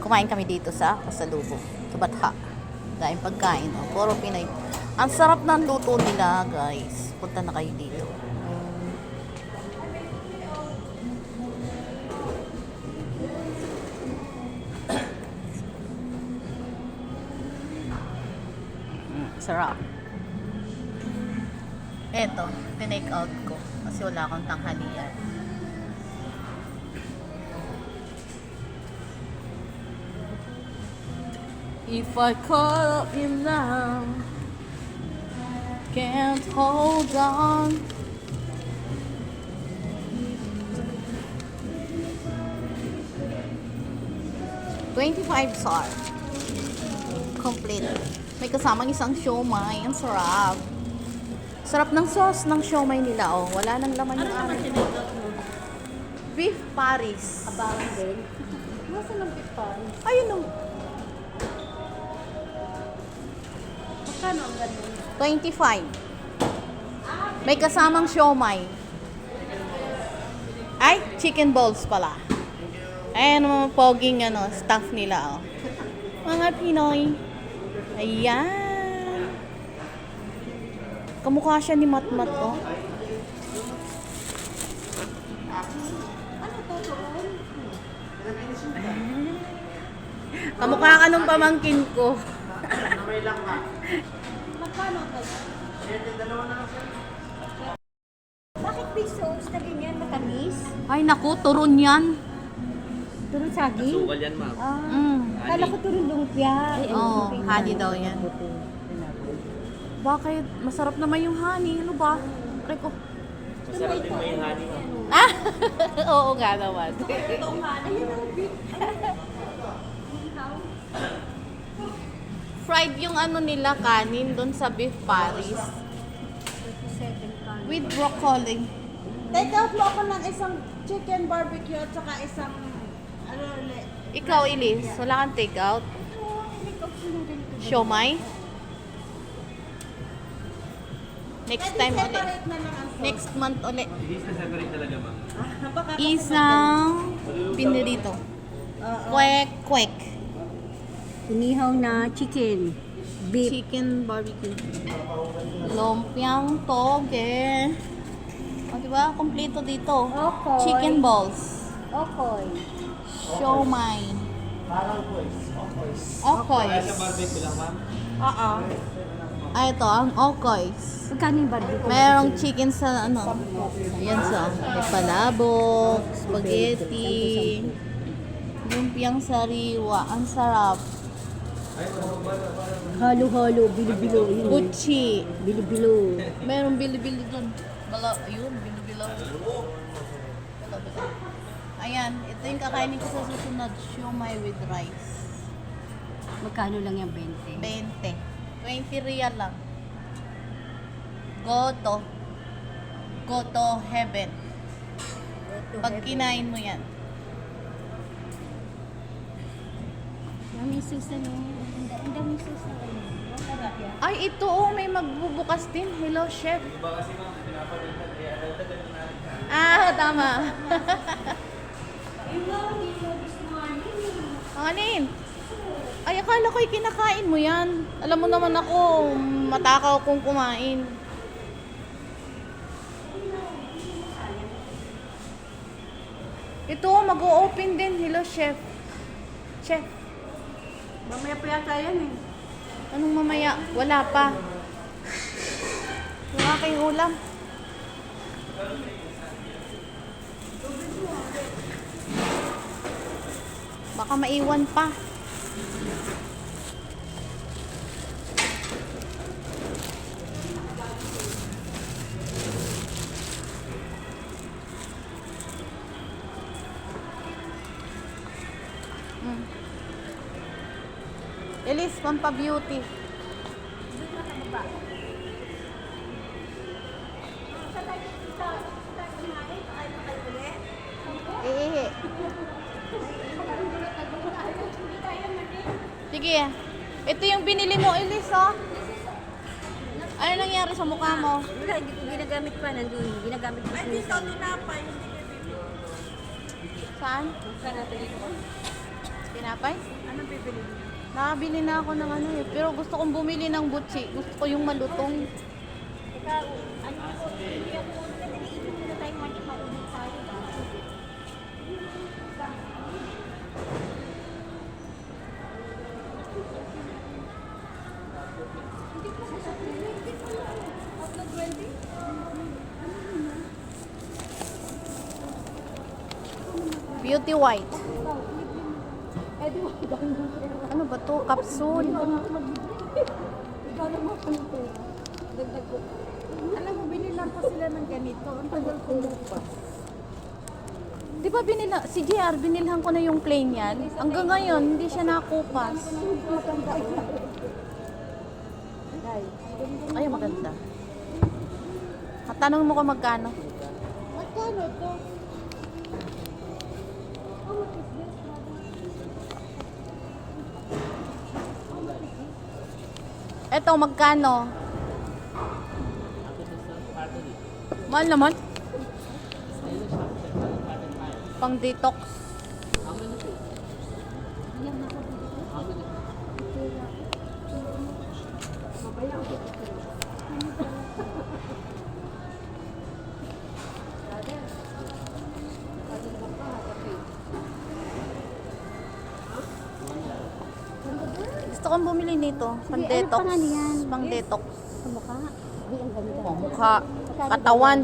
Kumain kami dito sa Pasalubong, sa Batha. Dahil pagkain, oh. Puro Pinoy. Ang sarap ng luto nila, guys. Punta na kayo dito. Sarap. Eto, tinake out ko. Kasi wala akong tanghalian. If I call up him now, can't hold on. $25 star. Complete. May kasamang isang siomai. Ang sarap. Sarap ng sauce ng siomai nila, oh. Wala nang laman yung naman tinake out mo? Beef Paris. Abangan din. Nasaan ang beef paris? Ayun, oh. Magkano ang ganun? 25. May kasamang siomai. Ay, chicken balls pala. Ayan, mga poging staff nila, oh. Mga Pinoy. Ayan. Kamukha siya ni Matmat, oh. Ano to doon? Kamukha ka nung pamangkin ko. Magkano to? Bakit may sauce na ganyan matamis? Ay, naku, turon yan. Turun saging? Sukal yan, ma'am. Kala ko turun lumpia. Oo, honey daw yan. Bakit? Masarap naman yung honey. Ano ba? Aray ko. Masarap din may honey, ma'am. Ah! Oo nga naman. Itong honey. Ayun ang beef. Fried yung nila kanin doon sa Beef Paris. 37 ka. With broccoli. Take out mo ako ng isang chicken barbecue at saka isang ano ulit. Ikaw, Elise, wala kang take out? Siomay? Next time ulit. Separate na lang ang sauce. Next month ulit. Hindi na separate talaga, ma'am. Baka Isang pinirito. Kwek, kwek. Inihaw na chicken. Beef. Chicken barbecue. Lumpiang toge. O, diba? Kompleto dito. Okoy. Chicken balls. Okoy. Siomay. Okoy. Sa barbecue lang, ma'am. Oo. Ay, ito, ang okoys. Magkano yung barbecue? Merong chicken sa Ayan sa may palabok, spaghetti, lumpiang sariwa. Ang sarap. Halo-halo, bilo-bilo. Yun. Gucci. Bilo-bilo. Merong bili-bili dun. Ayun, bili-bilo. Ayan, ito yung kakainin ko sa susunod. Siomai with rice. Magkano lang yung 20? 20. 20 real lang. Goto. Goto heaven. Pag kinain mo yan. Mami, sus ano? Ang dami sus na ano. Ay, ito oh, may magbubukas din. Hello, chef. Iba kasi, ma'am, pinapabenta. Kaya dagdagan na natin. Ah, tama. Yung nga, hindi ko gusto Anin? Ay, akala ko'y kinakain mo yan. Alam mo naman ako, matakaw kong kumain. Ito, mag-o-open din. Hello, chef. Chef. Mamaya pa yata yan eh. Anong mamaya? Wala pa. Yung aking ulam. Baka maiwan pa. Elise, Pampa-Beauty. Eh. Sige. Ito yung binili mo, Elise, oh. Ano nangyari sa mukha mo? Wala, hindi ko ginagamit pa. Nandun, ginagamit ko. Ay, dito, tinapay. Saan? Saan natin ito? Tinapay? Anong pipili niyo? Nakabili na ako ng ano eh. Pero gusto kong bumili ng butsi. Gusto ko yung malutong. Ikaw, ano ako, hindi ako naliliit na tayo maubos tayo ba? Hindi ko sa hindi ko lang. Outlo 20? Beauty white. Eh, di ba? Ano ba to? Capsule. Ikaw naman kung pera. Dagdag ko. Alam mo, binilang ko sila ng ganito. Ang tagal ko pa. Di ba binila, si JR, binilhan ko na yung plain yan. Hanggang ngayon, hindi siya nakupas. Ay, maganda. Tanong mo ko magkano. Magkano to? Eto, magkano? Mahal naman. Pang detox. Gusto kong bumili nito. Pang detox. Pang detox. Sa mukha. Hindi, ang ganda. Oh, mukha. Katawan.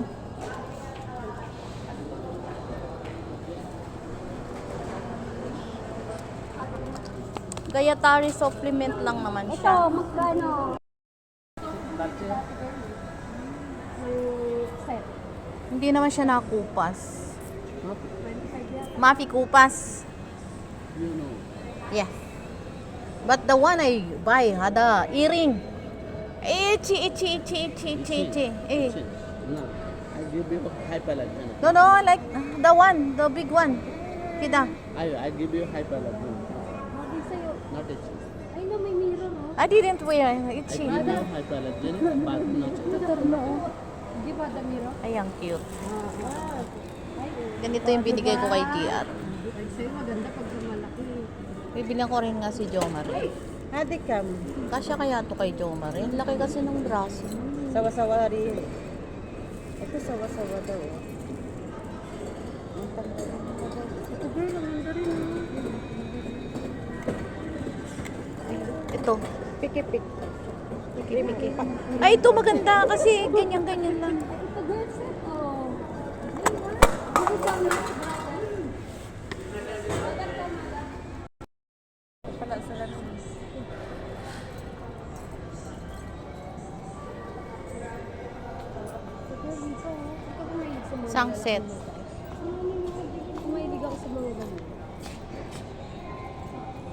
Dietary supplement lang naman Ito, siya. magkano? Set. Hindi naman siya nakupas. 25 yan. Mafi kupas. Yeah. But the one I buy had a earring. Itchy. Eh. No, I give you hyperallergen. No, like the one, the big one. Kita. I give you hyperallergen. Sabi sa'yo, Not itchy. ay no, may mirror, oh. I didn't wear I itchy. give you hyperallergen, but not Tuturno, oh. Di ba, the mirror? Ay, ang cute. Ay, Ganito yung binigay ko kay JR. ay, sa'yo maganda pag malaki. Bibilang ko rin nga si Jomar. Hadikam. Kasya kaya to kay Jomar. Ang laki kasi ng braso. Sawa-sawa rin. Ito sawa-sawa daw. Ito girl, ang ganda rin. Ito. Piki-pik. Piki-piki. Ay, ito maganda kasi ganyan-ganyan lang. Ito girl set, oh. Dito ka na. Pala sa lahat. Sunset. Kumahilig ako sa mga ganun.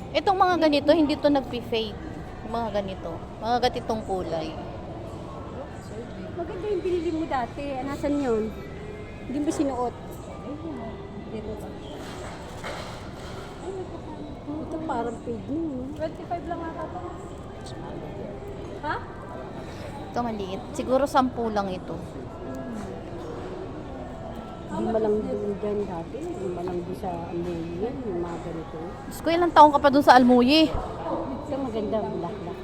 Itong mga ganito, hindi to nagpi-fade. Yung mga ganito. Mga ganitong kulay. Maganda yung binili mo dati. Nasaan yun? Hindi mo sinuot. Ito parang paid mo. 25 lang ata ito. Ha? Ito maliit. Siguro 10 lang ito. Hindi malang doon dyan dati. Hindi malang doon sa Amuyan. Yung mga ganito. Diyos ko, ilang taong ka pa dun sa Almuyi? Ito maganda. Black-black.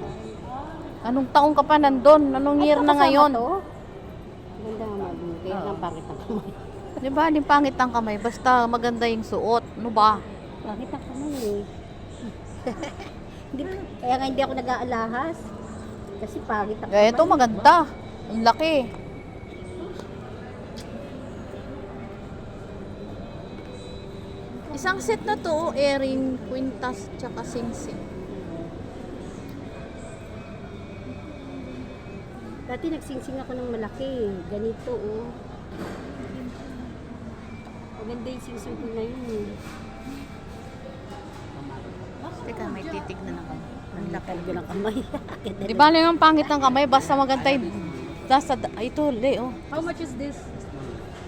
Anong taong ka pa nandun? Anong year na ngayon? Maganda nga maganda. Kaya lang pangit ang kamay. Di ba? Hindi pangit ang kamay. Basta maganda yung suot. Ano ba? Pangit ang kamay eh. Kaya nga hindi ako nag-aalahas. Kasi pangit ang Kaya ito maganda. Ang laki. Isang set na to, earring, quintas, tsaka sing-sing. Dati nagsingsing ako ng malaki. Ganito, oh. Maganda yung singsing ko na yun, eh. Teka, may titignan ako. Ang lakad ko ng kamay. Di ba lang ang pangit ng kamay? Basta maganda yung... Basta, ito, le, oh. How much is this?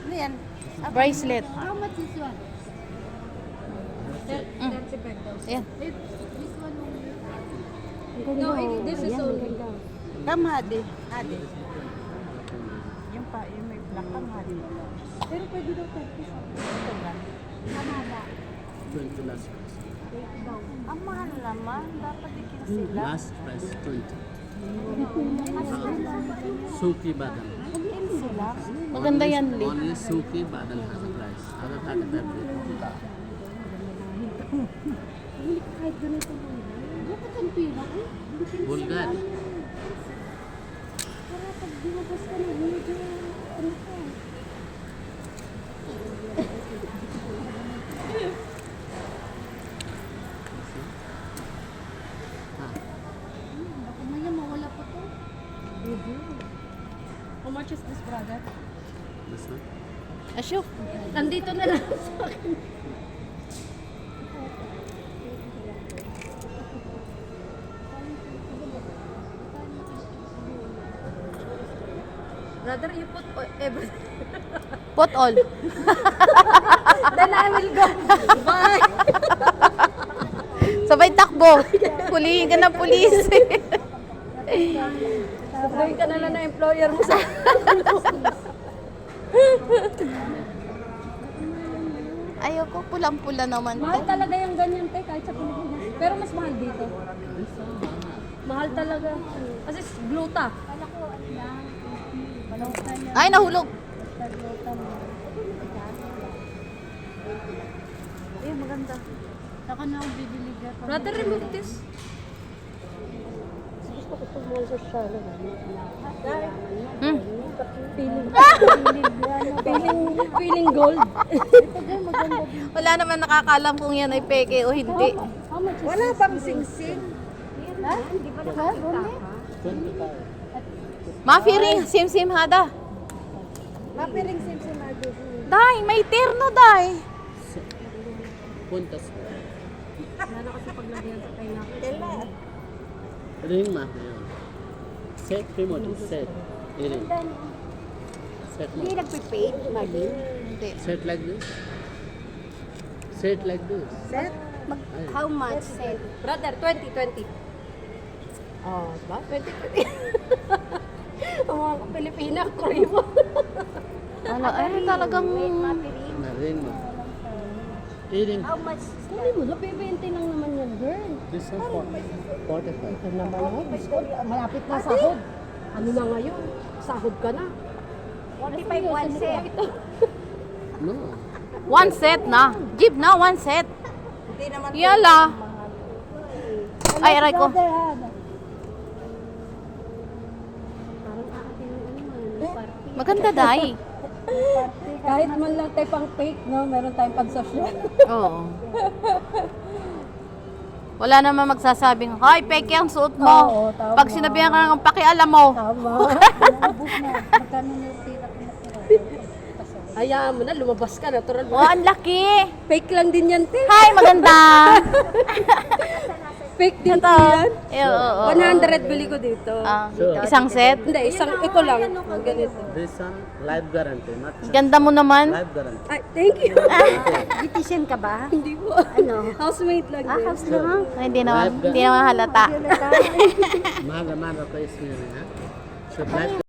Ano yan? Bracelet. How much is one? Mm. 35 daw. Ayan. This one only. No, this is only. Come, Hadi. Hadi. Yung pa, yung may black kang Hadi. Pero pwede daw 30 sa ito ba? Kamada. 20 last price. Ang mahal naman. Dapat ikin sila. Last price 20. Suki badal. Ikin sila. Maganda yan, Lee. Only Suki badal has a price. Other 35 Kahit ganito mo. Dapat ang pila ko. Bulgar. Para pag binabas ka na, medyo ano ka. Baka maya mawala pa to. How much is this, brother? This one. Asyo. Nandito na lang sa akin. Brother, you put everything. Put all. Then I will go. Bye. Sabay takbo. Pulihin ka ng pulis. Sabihin ka na lang na employer mo sa... Ayoko, pulang-pula naman Mahal to. talaga yung ganyan, te, kahit sa Pilipinas. Pero mas mahal dito. Mahal talaga. Kasi gluta. Ay, nahulog. Eh, maganda. Saka na ako bibili ka. Brother, remove this. Gusto ko pag mahal sa shala. Hmm. Feeling gold. Wala naman nakakalam kung yan ay peke o hindi. Wala bang sing-sing? Ha? Hindi pa nakakita. 25. Mafiring, sim-sim hada. Mapiring sing-sing na doon. Day, may terno, day. Puntas. Lalo kasi paglagyan sa pineapple. Tela. Ring ma. Yun. Set remote. Set. Ring. Set mo. Hindi nagpipaid, mali. Hindi. Set like this. Set like this. Set? How much set? Brother, 20. Oh, ba? 20. Ang mga Pilipina, Korean. Wala, ay talagang... Na ring mo. Earring. How much? Hindi mo, napibente lang naman yan, girl. This one 45. Ito naman ako. Malapit na sahod. Ano na ngayon? Sahod ka na. 45 one set. No. One set na. Jeep na, one set. Hindi naman. Yala. Ay, aray ko. Maganda, day. Kahit man lang tayo pang fake, no? Meron tayong pang social. Oo. Wala naman magsasabing, "Hoy, peke ang suot mo." Oo, tama. Pag sinabihan ka ng pakialam mo. Tama. Hayaan mo na, lumabas ka, natural. Oh, ang laki. Fake lang din yan, te. Hi, maganda. Fake din Ito. yan. Oo. 100 bili ko dito. Ah, Sure. isang set. Hindi, ito lang. Ang ganito. This one life guarantee. Not Ganda mo naman. life guarantee. Ay, thank you. Beautician ka ba? Hindi po. Ano? Housemate lang din. House lang. Ay, hindi naman halata. Mahal ko is ha. So life